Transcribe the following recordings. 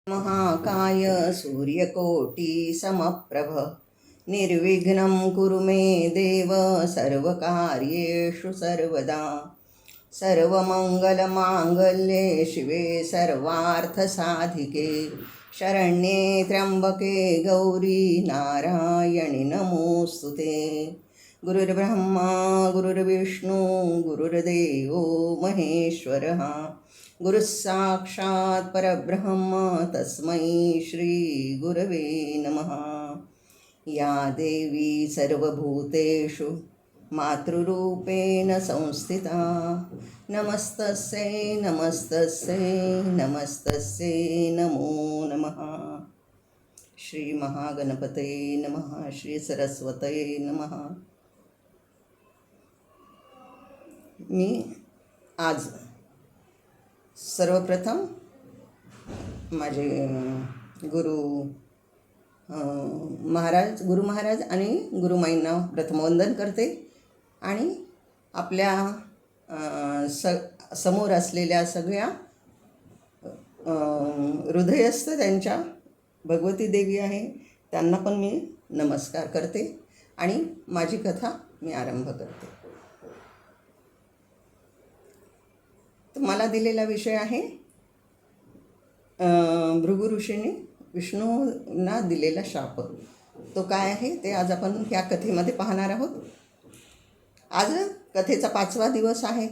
महाकाय सूर्यकोटि समप्रभ निर्विघ्नं कुरु मे देव सर्वकार्येषु सर्वदा सर्वमङ्गलमाङ्गल्ये शिवे सर्वार्थसाधिके शरण्ये त्र्यम्बके गौरी नारायणि नमोऽस्तुते। गुरुर्ब्रह्मा गुरुर्विष्णु गुरुर्देवो महेश्वरः गुरुः साक्षात् परब्रह्म तस्मै श्री गुरवे नमः। या देवी सर्वभूतेषु मातृरूपेण संस्थिता नमस्तस्यै नमस्तस्यै नमस्तस्यै नमो नमः। श्री महागणपतये नमः। श्री सरस्वतये नमः। मी आज सर्वप्रथम माझे गुरु महाराज आणि गुरुमाईंना प्रथम वंदन करते आणि आपल्या समोर असलेल्या सगळ्या हृदयस्थ त्यांच्या भगवती देवी आहे त्यांना पण मी नमस्कार करते आणि माझी कथा मी आरंभ करते। मला दिलेला विषय आहे भृगु ऋषीने विष्णूंना दिलेला शाप। तो काय आहे ते आज आपण या कथेमध्ये पाहणार आहोत। आज कथेचा 5वा दिवस आहे,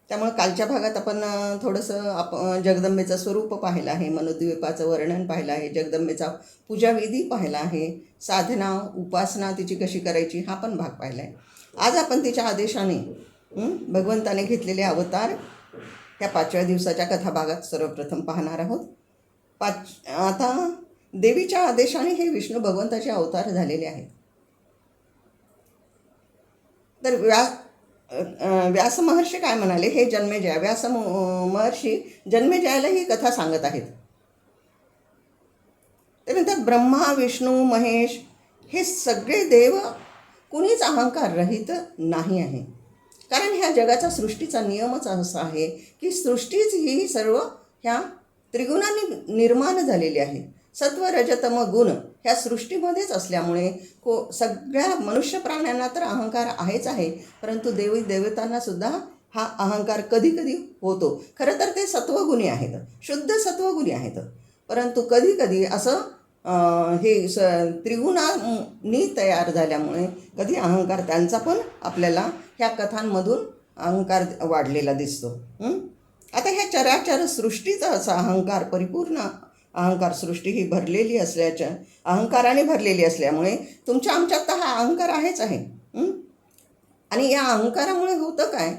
त्यामुळे कालच्या भागात आपण थोडंसं जगदंबेचं स्वरूप पाहिलं आहे, मनुद्वीपाचं वर्णन पाहिलं आहे, जगदंबेचा पूजाविधी पाहिला आहे, साधना उपासना तिची कशी करायची हा पण भाग पाहिला आहे। आज आपण तिच्या आदेशाने भगवंताने घेतलेले अवतार ह्या 5व्या दिवसाच्या कथाभागात सर्वप्रथम पाहणार आहोत। आता देवीच्या आदेशाने हे विष्णू भगवंताचे अवतार झालेले आहेत। तर व्यास महर्षी काय म्हणाले, हे जन्मेजय व्यास महर्षी जन्मेजयाला ही कथा सांगत आहेत। ते म्हणतात ब्रह्मा विष्णू महेश हे सगळे देव कुणीच अहंकार रहित नाही आहे, कारण ह्या जगाचा सृष्टीचा नियमच असा आहे की सृष्टीच ही सर्व ह्या त्रिगुणांनी निर्माण झालेली आहे। सत्व रजतम गुण ह्या सृष्टीमध्येच असल्यामुळे सगळ्या मनुष्य प्राण्यांना तर अहंकार आहेच आहे, परंतु देवी देवतांना सुद्धा हा अहंकार कधी कधी होतो। खरं तर ते सत्वगुणी आहेत, शुद्ध सत्वगुणी आहेत, परंतु कधी कधी असं हे त्रिगुणांनी तयार झाल्यामुळे कधी अहंकार त्यांचा पण आपल्याला ह्या कथांमधून अहंकार वाढलेला दिसतो। आता ह्या चराचर सृष्टीचा असा अहंकार परिपूर्ण अहंकार सृष्टी ही भरलेली असल्याच्या अहंकाराने भरलेली असल्यामुळे तुमच्या आमच्यात तर हा अहंकार आहेच आहे। आणि या अहंकारामुळे होतं काय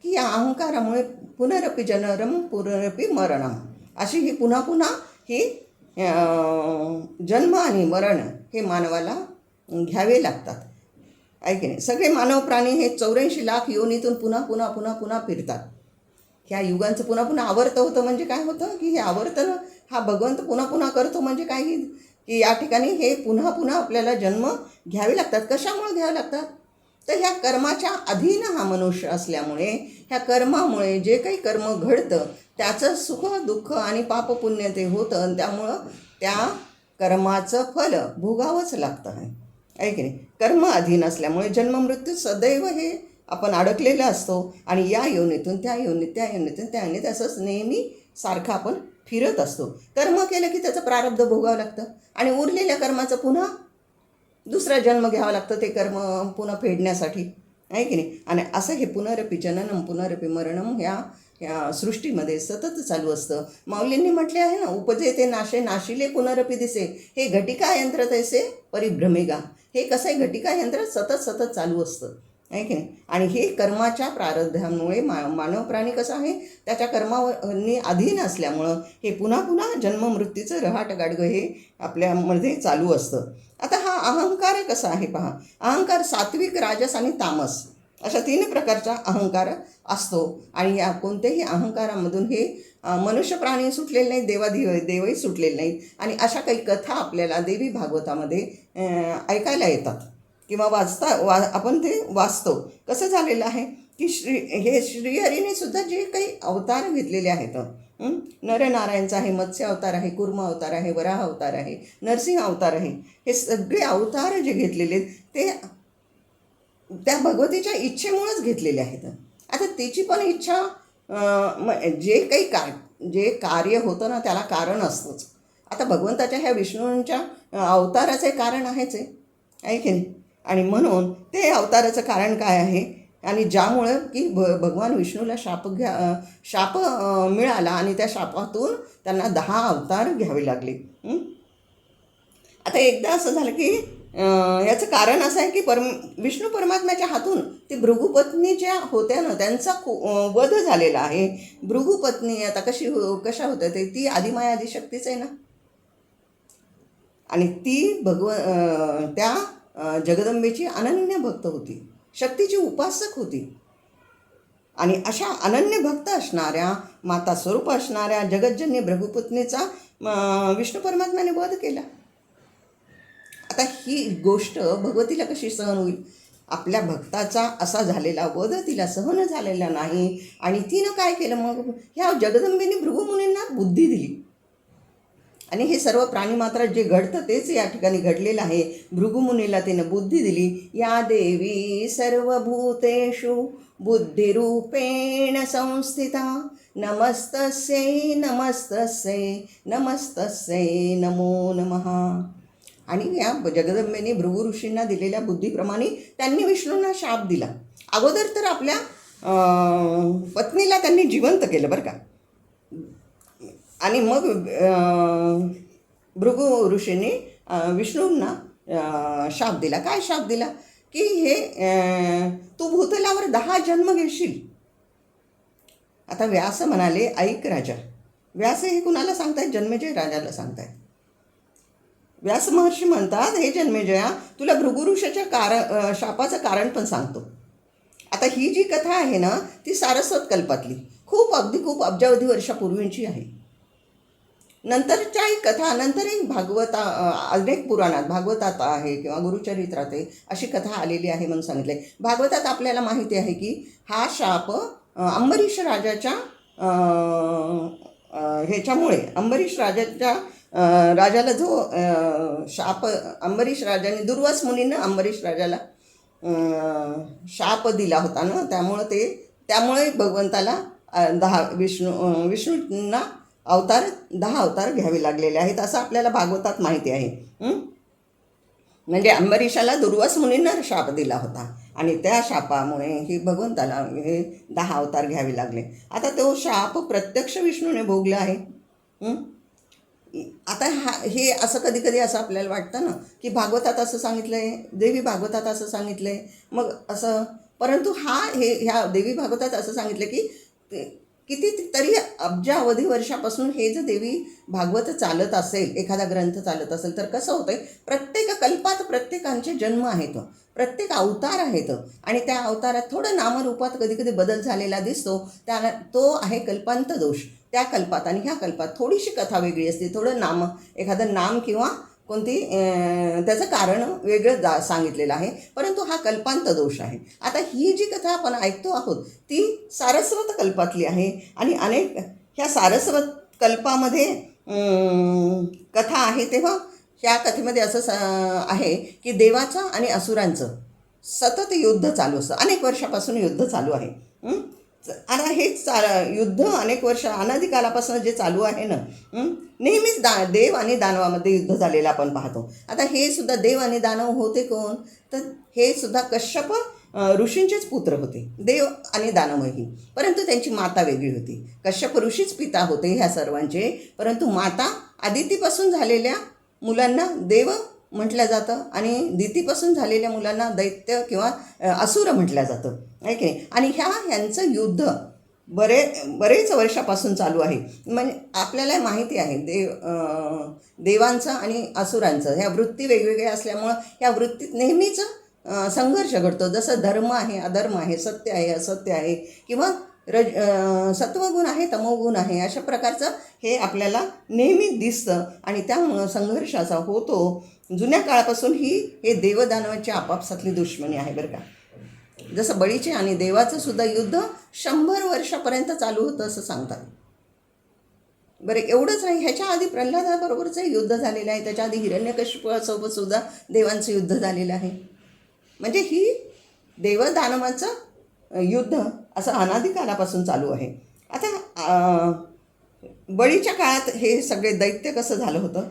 की या अहंकारामुळे पुनरपि जननम पुनरपि मरणम अशी ही पुन्हा पुन्हा ही जन्म आणि मरण हे मानवाला घ्यावे लागतात, आहे की नाही। सगळे मानव प्राणी हे 84 लाख योनीतून पुन्हा पुन्हा पुन्हा पुन्हा फिरतात। ह्या युगांचं पुन्हा पुन्हा आवर्त होतं म्हणजे काय होतं की हे आवर्तन हा भगवंत पुन्हा पुन्हा करतो म्हणजे काय की या ठिकाणी हे पुन्हा पुन्हा आपल्याला जन्म घ्यावे लागतात। कशामुळे घ्यावे लागतात तर ह्या कर्माच्या अधीन हा मनुष्य असल्यामुळे ह्या कर्मामुळे जे काही कर्म घडतं त्याचं सुख दुःख आणि पाप पुण्य ते होतं आणि त्यामुळं त्या कर्माचं फल भोगावंच लागतं आहे की नाही। कर्म अधीन असल्यामुळे जन्ममृत्यू सदैव हे आपण अडकलेलं असतो आणि या योनीतून त्या योनीत त्या योनीतून त्या योनीत असंच नेहमी सारखं आपण फिरत असतो। कर्म केलं की त्याचं प्रारब्ध भोगावं लागतं आणि उरलेल्या कर्माचं पुन्हा दुसरा जन्म घ्यावा लागतं ते कर्म पुन्हा फेडण्यासाठी, आहे की नाही। आणि असं हे पुनरपि जननम पुनरपि मरणम ह्या सृष्टीमध्ये सतत चालू असतं। माऊलींनी म्हटले आहे ना, उपजे ते नाशे नाशिले पुनरपि दिसे, हे घटिका यंत्र तैसे परिभ्रमेगा। हे कसं आहे, घटिका यंत्र सतत सतत चालू असतं, आहे की नाही। आणि हे कर्माच्या प्रारब्धामुळे मानव प्राणी कसं आहे त्याच्या कर्मांनी अधीन असल्यामुळं हे पुन्हा पुन्हा जन्ममृत्यूचं रहाटगाडगं हे आपल्यामध्ये चालू असतं। आता हा अहंकार कसा आहे पहा, अहंकार सात्विक राजस आणि तामस अशा 3 प्रकारचा अहंकार असतो आणि या कोणत्याही अहंकारामधून हे मनुष्य प्राणी सुटलेले नाहीत, देवही सुटलेले नाहीत। आणि अशा काही कथा आपल्याला देवी भागवतामध्ये ऐकायला येतात किंवा आपण ते वाचतो। कसं झालेलं आहे की श्रीहरीने सुद्धा जे काही अवतार घेतलेले आहेत नरनारायणचा आहे, मत्स्य अवतार आहे, कूर्म अवतार आहे, वराह अवतार आहे, नरसिंह अवतार आहे. हे सगळे अवतार जे घेतलेले आहेत ते त्या भगवतीच्या इच्छेमुळंच घेतलेले आहेत. आता तिची पण इच्छा जे काही जे कार्य होतं ना त्याला कारण असतंच. आता भगवंताच्या ह्या विष्णूंच्या अवताराचे कारण आहेच आहे की नाही. आणि म्हणून ते अवताराचं कारण काय आहे, आणि ज्यामुळं की भगवान विष्णूला शाप मिळाला आणि त्या शापातून त्यांना 10 अवतार घ्यावे लागले. आता एकदा असं झालं की याचं कारण असं आहे की विष्णू परमात्म्याच्या हातून ती भृगुपत्नी ज्या होत्या ना त्यांचा वध झालेला आहे. भृगुपत्नी आता कशा होत्या ते, ती आदिमाया आदिशक्तीच आहे ना, आणि ती त्या जगदंबेची अनन्य भक्त होती, शक्तीची उपासक होती. आणि अशा अनन्य भक्त असणाऱ्या, माता स्वरूप असणाऱ्या जगज्जन्य भृगुपत्नीचा विष्णू परमात्म्याने वध केला. आता ही गोष्ट भगवतीला कशी सहन होईल? आपल्या भक्ताचा असा झालेला वध तिला सहन झालेला नाही. आणि तिनं काय केलं मग, ह्या जगदंबेने भृगुमुनींना बुद्धी दिली. आणि हे सर्व प्राणीमात्रात जे घडतं तेच या ठिकाणी घडलेलं आहे. भृगुमुनीला तिनं बुद्धी दिली. या देवी सर्वभूतेषु बुद्धिरूपेण संस्थिता नमस्तस्यै नमस्तस्यै नमस्तस्यै नमो नमः. आणि या जगदंबेने भृगु ऋषींना दिलेल्या बुद्धीप्रमाणे त्यांनी विष्णूंना शाप दिला. अगोदर तर आपल्या पत्नीला त्यांनी जिवंत केलं बरं का. आणि मग भृगु ऋषींनी विष्णूंना शाप दिला. काय शाप दिला की हे तू भूतलावर 10 जन्म घेशील. आता व्यास म्हणाले, ऐक राजा. व्यास हे कुणाला सांगतायत? जन्मेजय राजाला सांगतायत. व्यास महर्षी म्हणतात, हे जन्मेजया, तुला भृगु ऋषीच्या शापाचं कारण पण सांगतो. आता ही जी कथा आहे ना ती सारस्वत कल्पातली अगदी खूप अब्जावधी वर्षापूर्वींची आहे. नंतरच्याही कथा नंतरही अनेक पुराणात, भागवतात आहे किंवा गुरुचरित्रात आहे, अशी कथा आलेली आहे म्हणून सांगितले. भागवतात आपल्याला माहिती आहे की हा शाप अंबरीष राजाच्या ह्याच्यामुळे, अंबरीष राजाला जो शाप अंबरीष राजाने, दुर्वास मुनीनं अंबरीष राजाला शाप दिला होता ना, त्यामुळे भगवंताला विष्णूंना 10 अवतार घ्यावे लागलेले आहेत असं आपल्याला भागवतात माहिती आहे. म्हणजे अंबरीषाला दुर्वास मुनींना शाप दिला होता आणि त्या शापामुळे हे भगवंताला हे 10 अवतार घ्यावे लागले. आता तो शाप प्रत्यक्ष विष्णूने भोगला आहे. आता हे असं कधी कधी असं आपल्याला वाटतं ना की भागवतात असं सांगितलं आहे, देवी भागवतात असं सांगितलं आहे, मग असं, परंतु ह्या देवी भागवतात असं सांगितलं की किती तरी अब्जावधी वर्षापासून हे जर देवी भागवत चालत असेल, एखादा ग्रंथ चालत असेल, तर कसं होतं आहे, प्रत्येक कल्पात प्रत्येकांचे जन्म आहेत, प्रत्येक अवतार आहेत, आणि त्या अवतारात थोडं नामरूपात कधी कधी बदल झालेला दिसतो. तो आहे कल्पांत दोष. त्या कल्पात आणि ह्या कल्पात थोडीशी कथा वेगळी असते, थोडं एखादं नाम किंवा कोणती त्याचं कारण वेगळं सांगितलेलं आहे, परंतु हा कल्पांत दोष आहे. आता ही जी कथा आपण ऐकतो आहोत ती सारस्वत कल्पातली आहे. आणि अनेक ह्या सारस्वत कल्पामध्ये कथा आहे, तेव्हा ह्या कथेमध्ये असं आहे की देवाचं आणि असुरांचं सतत युद्ध चालू असतं. अनेक वर्षापासून युद्ध चालू आहे. आता हेच युद्ध अनेक वर्ष अनादिकालापासून जे चालू आहे ना, नेहमीच देव आणि दानवामध्ये युद्ध झालेलं आपण पाहतो. आता हे सुद्धा देव आणि दानव होते कोण, तर हे सुद्धा कश्यप ऋषींचेच पुत्र होते, देव आणि दानवही, परंतु त्यांची माता वेगळी होती. कश्यप ऋषीच पिता होते ह्या सर्वांचे, परंतु माता आदितीपासून झालेल्या मुलांना देव म्हटलं जातं आणि दितीपासून झालेल्या मुलांना दैत्य किंवा असुर म्हटलं जातं, आहे की नाही. आणि ह्यांचं युद्ध बरेच वर्षापासून चालू आहे. म्हणजे आपल्याला माहिती आहे देवांचं आणि असुरांचं ह्या वृत्ती वेगवेगळ्या असल्यामुळं ह्या वृत्तीत नेहमीच संघर्ष घडतो. जसं धर्म आहे, अधर्म आहे, सत्य आहे, असत्य आहे, किंवा सत्वगुण आहे, तमोगुण आहे, अशा प्रकारचं हे आपल्याला नेहमी दिसतं. आणि त्यामुळं संघर्ष असा होतो. जुन्या काळापासून हे देवदानवाची आपापसातली दुश्मनी आहे बरं का. जसं बळीचे आणि देवाचं सुद्धा युद्ध 100 वर्षापर्यंत चालू होतं असं सांगतात. बरं एवढंच नाही, ह्याच्या आधी प्रल्हादाबरोबरचं युद्ध झालेलं आहे, त्याच्या आधी हिरण्यकशिपुसोबत सुद्धा देवांचं युद्ध झालेलं आहे. म्हणजे ही देवदानवाचं युद्ध असं अनादी कालापासून चालू आहे. आता बळीच्या काळात हे सगळे दैत्य कसं झालं होतं,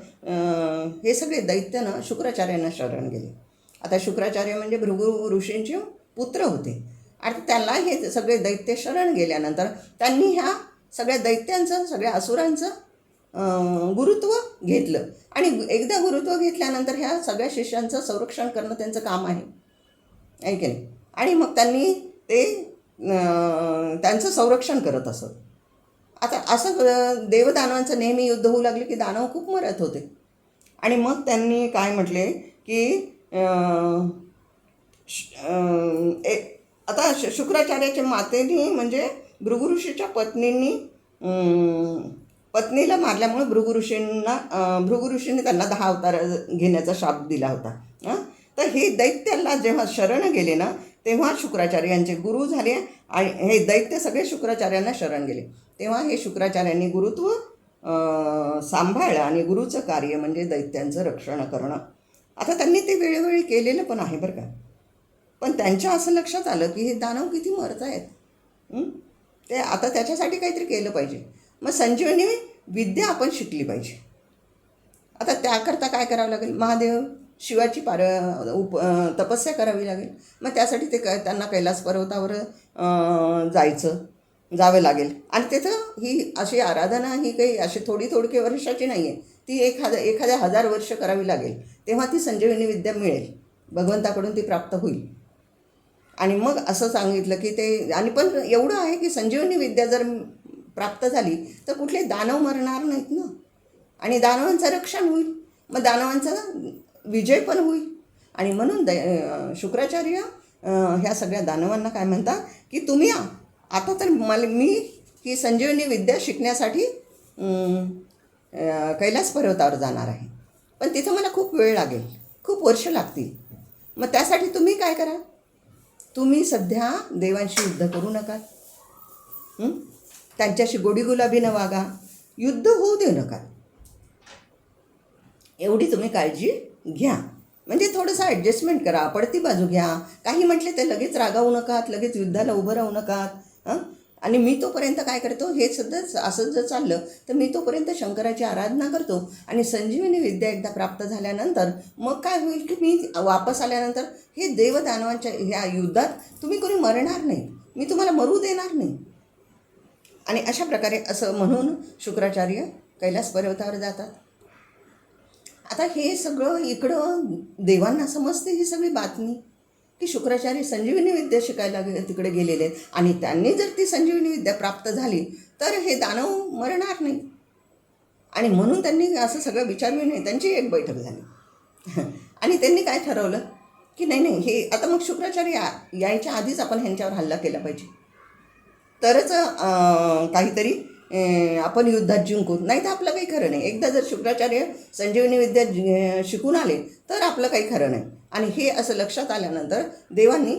हे सगळे दैत्यनं शुक्राचार्यांना शरण गेले. आता शुक्राचार्य म्हणजे भृगु ऋषींचे पुत्र होते. आणि त्याला हे सगळे दैत्य शरण गेल्यानंतर त्यांनी ह्या सगळ्या दैत्यांचं, सगळ्या असुरांचं गुरुत्व घेतलं. आणि एकदा गुरुत्व घेतल्यानंतर ह्या सगळ्या शिष्यांचं संरक्षण करणं त्यांचं काम आहे की नाही. आणि मग त्यांनी ते त्यांचं संरक्षण करत असत. आता असं देवदानवांचं नेहमी युद्ध होऊ लागले की दानव खूप मरत होते. आणि मग त्यांनी काय म्हटले की आता शुक्राचार्याच्या मातेने म्हणजे भृगु ऋषीच्या पत्नीला मारल्यामुळे भृगु ऋषींनी त्यांना 10 अवतार घेण्याचा शाप दिला होता. तर हे दैत्याला जेव्हा शरण गेले ना, तेव्हा शुक्राचार्य यांचे गुरु झाले. आणि हे दैत्य सगळे शुक्राचार्यांना शरण गेले. तेव्हा हे शुक्राचार्यांनी गुरुत्व सांभाळलं आणि गुरुचं कार्य म्हणजे दैत्यांचं रक्षण करणं. आता त्यांनी ते वेळोवेळी केलेलं पण आहे बरं का. पण त्यांच्या असं लक्षात आलं की हे दानव किती मरत आहेत, ते आता त्याच्यासाठी काहीतरी केलं पाहिजे. मग संजीवनी विद्या आपण शिकली पाहिजे. आता त्याकरता काय करावं लागेल, महादेव शिवाची तपस्या करावी लागेल. मग त्यासाठी त्यांना कैलास पर्वतावर जावं लागेल. आणि तिथं ही अशी आराधना ही काही अशी थोडी वर्षाची नाही आहे, ती एखाद्या 1000 वर्ष करावी लागेल. तेव्हा ती संजीवनी विद्या मिळेल, भगवंताकडून ती प्राप्त होईल. आणि मग असं सांगितलं की ते, आणि पण एवढं आहे की संजीवनी विद्या जर प्राप्त झाली तर कुठले दानव मरणार नाहीत ना, आणि दानवांचं रक्षण होईल, मग दानवांचा विजय पण होईल. आणि म्हणून शुक्राचार्य ह्या सगळ्या दानवांना काय म्हणतात की तुम्ही आता तर मी ही संजीवनी विद्या शिकण्यासाठी कैलास पर्वतावर जाणार आहे, पण तिथं मला खूप वेळ लागेल, खूप वर्ष लागतील. मग त्यासाठी तुम्ही काय करा, तुम्ही सध्या देवांशी युद्ध करू नका, त्यांच्याशी गोडीगुलाबीनं वागा, युद्ध होऊ देऊ नका, एवढी तुम्ही काळजी घ्या. म्हणजे थोडंसं ॲडजस्टमेंट करा, पडती बाजू घ्या. काही म्हटले ते लगेच रागावू नकात, लगेच युद्धाला उभं राहू नकात. आणि मी तोपर्यंत काय करतो, हे सध्या असं जर चाललं तर मी तोपर्यंत शंकराची आराधना करतो. आणि संजीवनी विद्या एकदा प्राप्त झाल्यानंतर मग काय होईल की मी वापस आल्यानंतर हे देवदानवांच्या ह्या युद्धात तुम्ही कोणी मरणार नाही, मी तुम्हाला मरू देणार नाही. आणि अशा प्रकारे असं म्हणून शुक्राचार्य कैलास पर्वतावर जातात. आता हे सगळं इकडं देवांना समजते ही सगळी बातमी की शुक्राचार्य संजीवनी विद्या शिकायला तिकडे गेलेले आहेत. आणि त्यांनी जर ती संजीवनी विद्या प्राप्त झाली तर हे दानव मरणार नाही. आणि म्हणून त्यांनी असं सगळं विचारलं नाही, त्यांची एक बैठक झाली. आणि त्यांनी काय ठरवलं की नाही हे आता मग शुक्राचार्य यायच्या आधीच आपण ह्यांच्यावर हल्ला केला पाहिजे, तरच काहीतरी आपण युद्धात जिंकू, नाही तर आपलं काही खरं नाही. एकदा जर शुक्राचार्य संजीवनी विद्या शिकून आले तर आपलं काही खरं नाही. आणि हे असं लक्षात आल्यानंतर देवांनी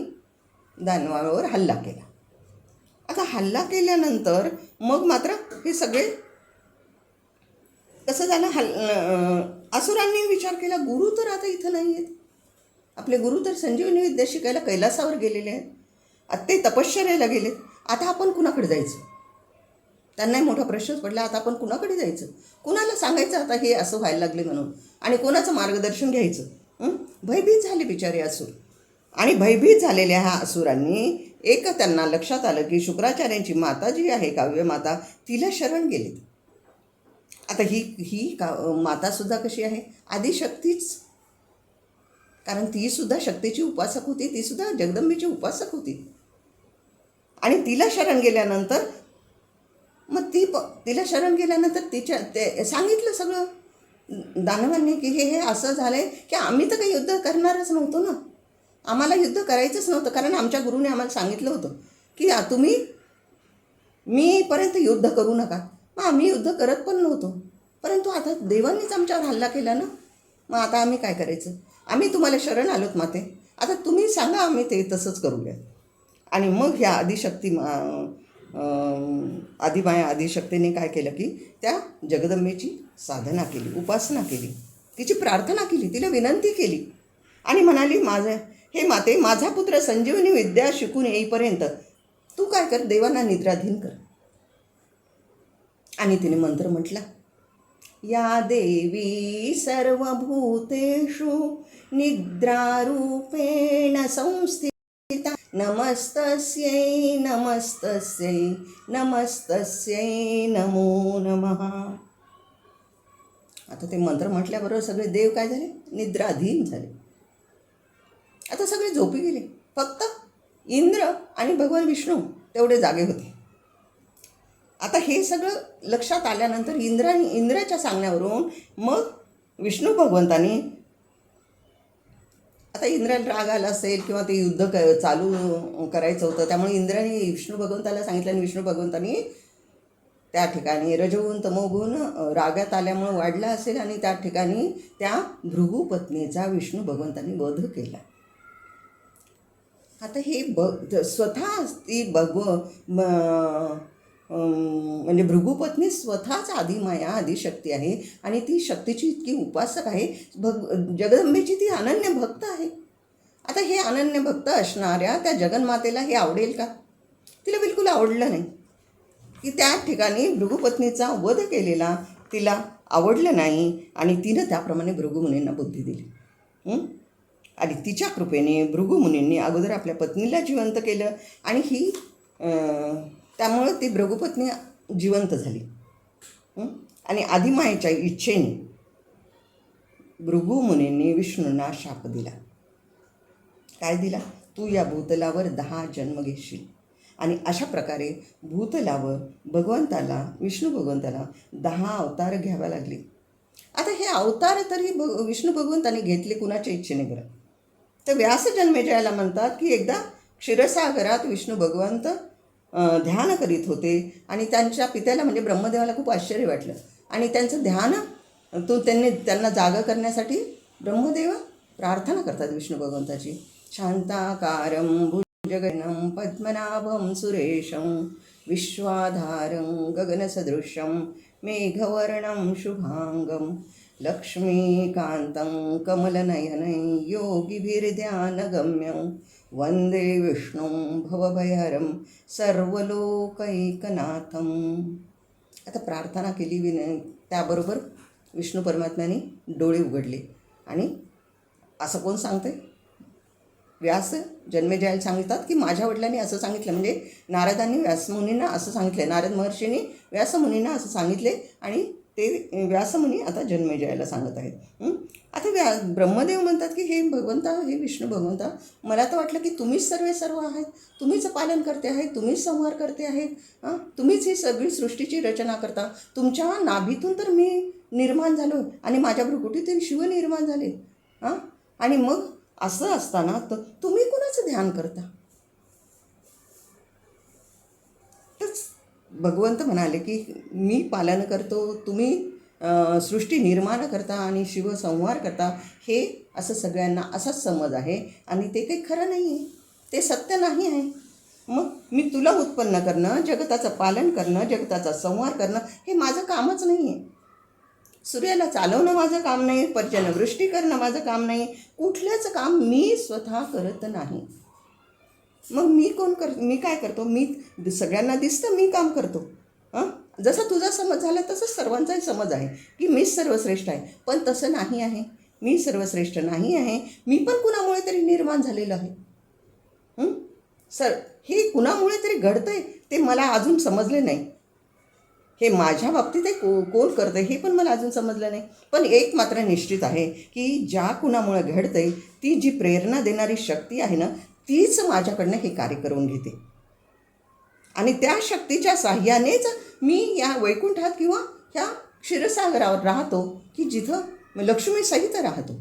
दानवावर हल्ला केला. आता हल्ला केल्यानंतर मग मात्र हे सगळे कसं झालं, असुरांनी विचार केला गुरु तर आता इथं नाही आहेत, आपले गुरु तर संजीवनी विद्या शिकायला कैलासावर गेलेले आहेत, आता ते तपश्चर्याला गेलेत, आता आपण कुणाकडे जायचं. त्यांनाही मोठा प्रश्नच पडला, आता आपण कुणाकडे जायचं, कुणाला सांगायचं आता हे असं व्हायला लागले म्हणून, आणि कोणाचं मार्गदर्शन घ्यायचं. भयभीत झाले बिचारे असुर. आणि भयभीत झालेल्या ह्या असुरांनी त्यांना लक्षात आलं की शुक्राचार्यांची माता जी आहे काव्य माता, तिला शरण गेली. आता ही मातासुद्धा कशी आहे, आदिशक्तीच, कारण ती सुद्धा शक्तीची उपासक होती, ती सुद्धा जगदंबेची उपासक होती. आणि तिला शरण गेल्यानंतर मग तिला शरण गेल्यानंतर ते सांगितलं सगळं दानवांनी की हे असं झालं आहे की आम्ही तर काही युद्ध करणारच नव्हतो ना, आम्हाला युद्ध करायचंच नव्हतं, कारण आमच्या गुरुने आम्हाला सांगितलं होतं की तुम्ही मीपर्यंत युद्ध करू नका. मग आम्ही युद्ध करत पण नव्हतो, परंतु आता देवांनीच आमच्यावर हल्ला केला ना, मग आता आम्ही काय करायचं, आम्ही तुम्हाला शरण आलोत माते, आता तुम्ही सांगा आम्ही ते तसंच करूया. आणि मग ह्या आदिशक्ती आदिमाया आदिशक्तीने काय केलं की त्या जगदंबेची साधना केली, उपासना केली, तिची प्रार्थना केली, तिला विनंती केली आणि म्हणाली, हे माते, माझा पुत्र संजीवनी विद्या शिकून येईपर्यंत तू काय कर, देवांना निद्राधीन कर. आणि तिने मंत्र म्हटला, या देवी सर्वभूतेषु निद्रारूपेण संस्थिता नमस्तस्यै नमस्तस्यै नमस्तस्यै नमो नमः. आता ते मंत्र म्हटल्याबरोबर सगळे देव काय झाले, निद्राधीन झाले. आता सगळे झोपी गेले, फक्त इंद्र आणि भगवान विष्णू तेवढे जागे होते. आता हे सगळं लक्षात आल्यानंतर इंद्राच्या सांगण्यावरून मग विष्णू भगवंतानी, आता इंद्राला राग आला असेल किंवा ते युद्ध चालू करायचं होतं, त्यामुळे इंद्राने विष्णू भगवंताला सांगितलं आणि विष्णू भगवंतानी त्या ठिकाणी रजोगुण तमोगुण रागात आल्यामुळे वाढला असेल आणि त्या ठिकाणी त्या भृगू पत्नीचा विष्णू भगवंतांनी वध केला. आता हे स्वतः ती म्हणजे भृगुपत्नी स्वतःच आदिमाया आदिशक्ती आहे आणि ती शक्तीची इतकी उपासक आहे, जगदंबेची ती अनन्य भक्त आहे. आता हे अनन्य भक्त असणाऱ्या त्या जगन्मातेला हे आवडेल का? तिला बिलकुल आवडलं नाही की त्या ठिकाणी भृगुपत्नीचा वध केलेला तिला आवडलं नाही आणि तिनं त्याप्रमाणे भृगुमुनींना बुद्धी दिली. आणि तिच्या कृपेने भृगुमुनींनी अगोदर आपल्या पत्नीला जिवंत केलं आणि ही त्यामुळं ती भृगुपत्नी जिवंत झाली. आणि आदिमायेच्या इच्छेने भृगुमुनींनी विष्णूंना शाप दिला. काय दिला? तू या भूतलावर 10 जन्म घेशील. आणि अशा प्रकारे भूतलावर भगवंताला, विष्णू भगवंताला 10 अवतार घ्यावे लागले. आता हे अवतार तरी विष्णू भगवंताने घेतले कुणाच्या इच्छेने बरं? तर व्यास जन्मेजयाला म्हणतात की एकदा क्षीरसागरात विष्णू भगवंत ध्यान करीत होते आणि त्यांच्या पित्याला म्हणजे ब्रह्मदेवाला खूप आश्चर्य वाटलं आणि त्यांचं ध्यान त्यांना जागा करण्यासाठी ब्रह्मदेव प्रार्थना करतात विष्णू भगवंताची. शांताकारं भुजगशयनं पद्मनाभं सुरेशं विश्वाधारं गगनसदृशं मेघवर्णं शुभांगं लक्ष्मीकान्तं कमलनयनं योगिभिर्ध्यानगम्यं वंदे विष्णुं भवभयहरं सर्वलोकैकनाथं. आता प्रार्थना केली त्याबरोबर विष्णू परमात्म्याने डोळे उघडले आणि असं कोण सांगते? व्यास जन्मेजयाला सांगतात की माझ्या वडिलांनी असं सांगितलं, म्हणजे नारदांनी व्यासमुनींना असं सांगितलं, नारद महर्षींनी व्यासमुनींना असं सांगितले आणि ते व्यासमुनी आता जन्मेजयाला सांगत आहेत. आता ब्रह्मदेव म्हणतात की हे भगवंता, हे विष्णू भगवंता, मला तर वाटलं की तुम्हीच सर्व आहेत, तुम्हीच पालन करते आहेत, तुम्हीच संहार करते आहेत, तुम्हीच ही सगळी सृष्टीची रचना करता, तुमच्या नाभीतून तर मी निर्माण झालो आणि माझ्या भ्रुकुटीतून शिव निर्माण झाले. आणि मग असं असताना तर तुम्ही कुणाचं ध्यान करता? तर भगवंत म्हणाले की मी पालन करतो, तुम्ही सृष्टी निर्माण करता आणि शिव संहार करता, हे असं सगळ्यांना असाच समज आहे आणि ते काही खरं नाही आहे, ते सत्य नाही आहे. मग मी तुला उत्पन्न करणं, जगताचं पालन करणं, जगताचा संहार करणं हे माझं कामच नाही आहे. सूर्याला चालवणं माझं काम नाही, पर्जन्यवृष्टी करणं माझं काम नाही, कुठलंच काम मी स्वतः करत नाही. मग मी काय करतो? मी सगळ्यांना दिसतं मी काम करतो. जसा तुझा समज झाला तसंच सर्वांचाही समज आहे की मीच सर्वश्रेष्ठ आहे, पण तसं नाही आहे. मी सर्वश्रेष्ठ नाही आहे, मी पण कुणामुळे तरी निर्माण झालेलं आहे. हे कुणामुळे तरी घडतं आहे ते मला अजून समजले नाही. हे माझ्या बाबतीत हे कोण करतं हे पण मला अजून समजलं नाही. पण एक मात्र निश्चित आहे की ज्या कुणामुळे घडतं आहे ती जी प्रेरणा देणारी शक्ती आहे ना, तीच माझ्याकडनं हे कार्य करून घेते आणि त्या शक्तीच्या साह्यानेच मी या वैकुंठात किंवा ह्या क्षीरसागरावर राहतो की जिथं लक्ष्मी सहित राहतो.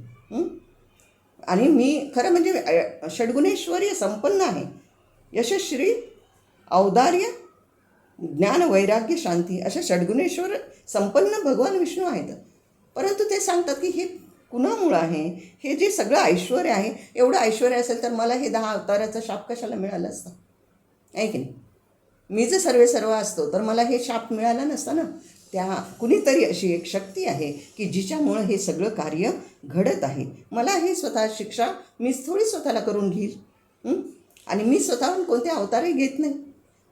आणि मी खरं म्हणजे षड्गुणेश्वरी संपन्न आहे. यशस्वी, औदार्य, ज्ञान, वैराग्य, शांती अशा षड्गुणेश्वर संपन्न भगवान विष्णू आहेत. परंतु ते सांगतात की हे कुणामुळं आहे? हे जे सगळं ऐश्वर आहे, एवढं ऐश्वर असेल तर मला हे 10 अवताराचा शाप कशाला मिळाला असता? आहे की नाही? मी जर सर्व असतो तर मला हे शाप मिळाला नसता ना. त्या कुणीतरी अशी एक शक्ती आहे की जिच्यामुळं हे सगळं कार्य घडत आहे. मला हे स्वतः शिक्षा मीच थोडी स्वतःला करून घेईल. आणि मी स्वतःहून कोणते अवतारही घेत नाही,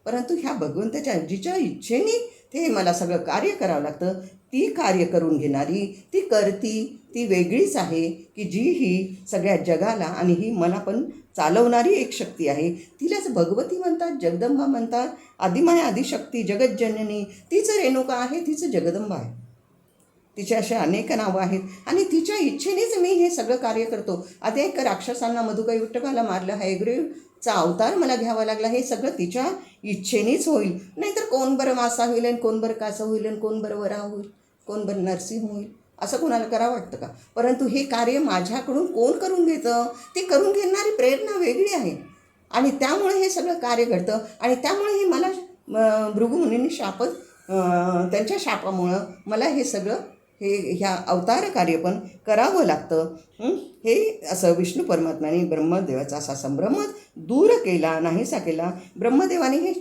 परंतु ह्या भगवंताच्या जिच्या इच्छेने ते मला सगळं कार्य करावं लागतं. ती कार्य करून घेणारी, ती करती, ती वेगळीच आहे की जी ही सगळ्या जगाला आणि ही मला पण चालवणारी एक शक्ती आहे. तिलाच भगवती म्हणतात, जगदंबा म्हणतात, आदिमाया आदिशक्ती जगज्जननी. तीच रेणुका आहे, तीच जगदंबा आहे. तिचे असे अनेक नावं आहेत आणि तिच्या इच्छेनेच मी हे सगळं कार्य करतो. अनेक राक्षसांना मधुकई विठ्ठलाला मारलं, हयग्रीवचा अवतार मला घ्यावा लागला. हे सगळं तिच्या इच्छेनेच होईल. नाहीतर कोण बरं मासा होईल आणि कोण बरं कासं होईल आणि कोण बरं वरा होईल, कोण बरं नरसिंह होईल, असं कोणाला करावं वाटतं का? परंतु हे कार्य माझ्याकडून कोण करून घेतं? ती करून घेणारी प्रेरणा वेगळी आहे आणि त्यामुळे हे सगळं कार्य घडतं. आणि त्यामुळे हे मला भृगुमुनींनी त्यांच्या शापामुळं मला हे सगळं ह्या अवतार कार्य पण करावं लागतं. हे असं विष्णू परमात्म्याने ब्रह्मदेवाचा असा संभ्रम दूर केला, नाहीसा केला. ब्रह्मदेवाने हे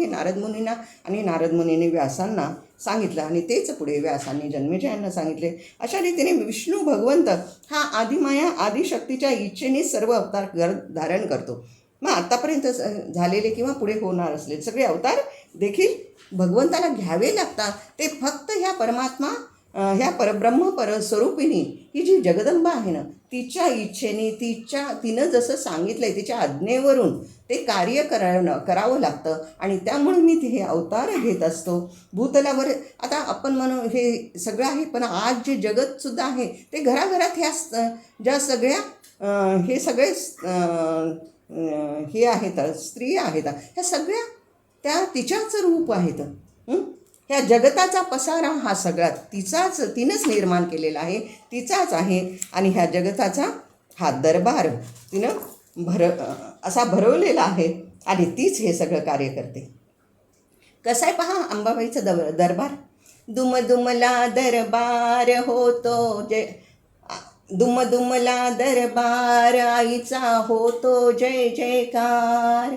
नारद मुनींना आणि नारद मुनीने व्यासांना सांगितलं आणि तेच पुढे व्यासांनी जन्मेजयांना सांगितले. अशा रीतीने विष्णू भगवंत हा आदिमाया आदिशक्तीच्या इच्छेने सर्व अवतार धारण करतो. मग आतापर्यंत झालेले किंवा पुढे होणार असलेले सगळे अवतार देखील भगवंताला घ्यावे लागतात. ते फक्त ह्या परमात्मा, ह्या परब्रह्म परस्वरूपिणी ही जी जगदंबा आहे ना, तिच्या इच्छेने, तिनं जसं सांगितलं आहे तिच्या आज्ञेवरून ते कार्य करावं लागतं. आणि त्यामुळे मी हे अवतार घेत असतो भूतलावर. आता आपण म्हणू हे सगळं आहे, पण आज जे जगतसुद्धा आहे ते घराघरात ह्या ज्या सगळ्या हे सगळे हे आहेत, स्त्रिया आहेत, ह्या सगळ्या त्या तिच्याच रूप आहेत. ह्या जगताचा पसारा हा सगळा तिनंच निर्माण केलेला आहे, तिचाच आहे. आणि ह्या जगताचा हा दरबार तिनं असा भरवलेला आहे आणि तीच हे सगळं कार्य करते. कसं आहे पहा अंबाबाईचं दरबार. दुमदुमला दरबार होतो दुमदुमला दरबार आईचा होतो जय जयकार,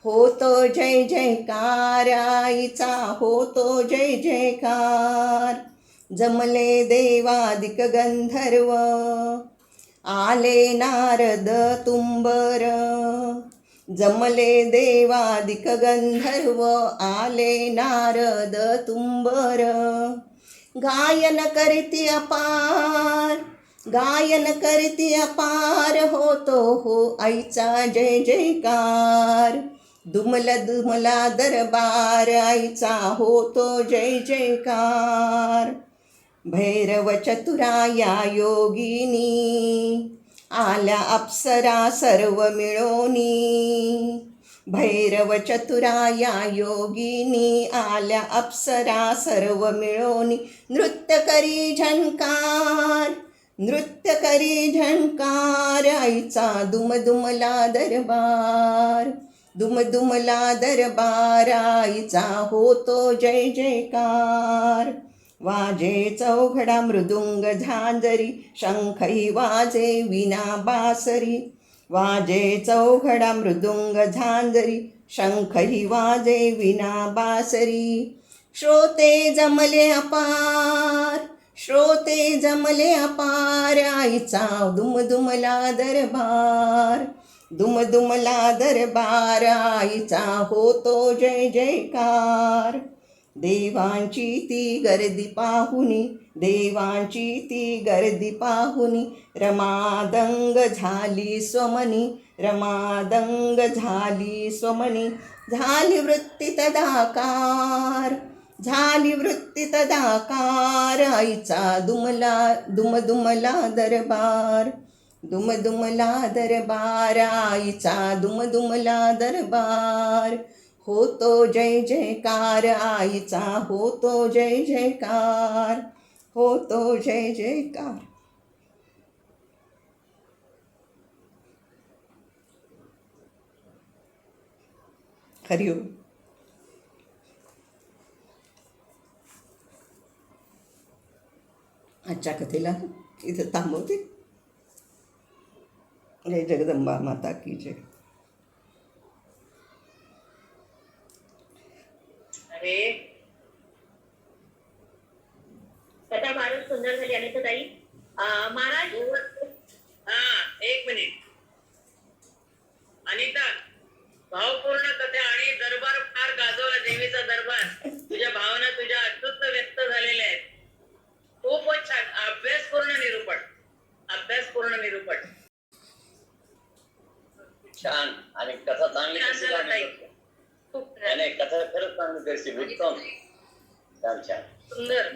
होतो जय जयकार आईचा होतो जय जयकार. जमले देवादिक गंधर्व आले नारद तुंबर, जमले देवादिक गंधर्व आले नारद तुंबर. गायन करती अपार, गायन करती अपार होतो हो आईचा जय जयकार. दुमला दरबार आईचा होतो जय जयकार. भैरव चतुराया योगिनी आल्या अप्सरा सर्व मिळोनी, भैरव चतुराया योगिनी आल्या अप्सरा सर्व मिळोनी. नृत्य करी झंकार, नृत्य करी झंकार आईचा दुमदुमला दरबार, दुमदुमला दरबार आईचा होतो जय जयकार. वाजे चौघडा मृदुंग झांजरी शंखही वाजे विना बासरी, वाजे चौघडा मृदुंग झांजरी शंखही वाजे विना बासरी. श्रोते जमले अपार, श्रोते जमले अपार आईचा दुमदुमला दरबार, दुमदुमला दरबार आईचा होतो जय जयकार. देवांची ती गर्दी पाहुनी, देवांची ती गर्दी पाहुनी रमादंग झाली स्वमनी, रमादंग झाली स्वमनी. झाली वृत्ती तदाकार, झाली वृत्ती तदाकार आईचा दुमदुमला दरबार, दुमदुमला दरबार आईचा दुमदुमला दरबार. होतो जय जयकार आईचा होतो जय जयकार, होतो जय जयकार. हरिओम. आजच्या कथेला इथं थांबवते. जय जगदंबा माता की जय. सुंदर झाली अनिताताई. महाराज हा, एक मिनिट. अनिता, भावपूर्ण कथा आणि दरबार फार गाजवला, देवीचा दरबार. तुझ्या भावना तुझ्या अद्भुत व्यक्त झालेल्या आहेत. खूपच छान. अभ्यासपूर्ण निरूपण. अभ्यासपूर्ण निरूपण. छान. आणि कथा चांगली छान कशी झालं ताई. सांगितली. खूप नाही, कथा खरंच चांगली कशी उत्तम. छान छान. सुंदर.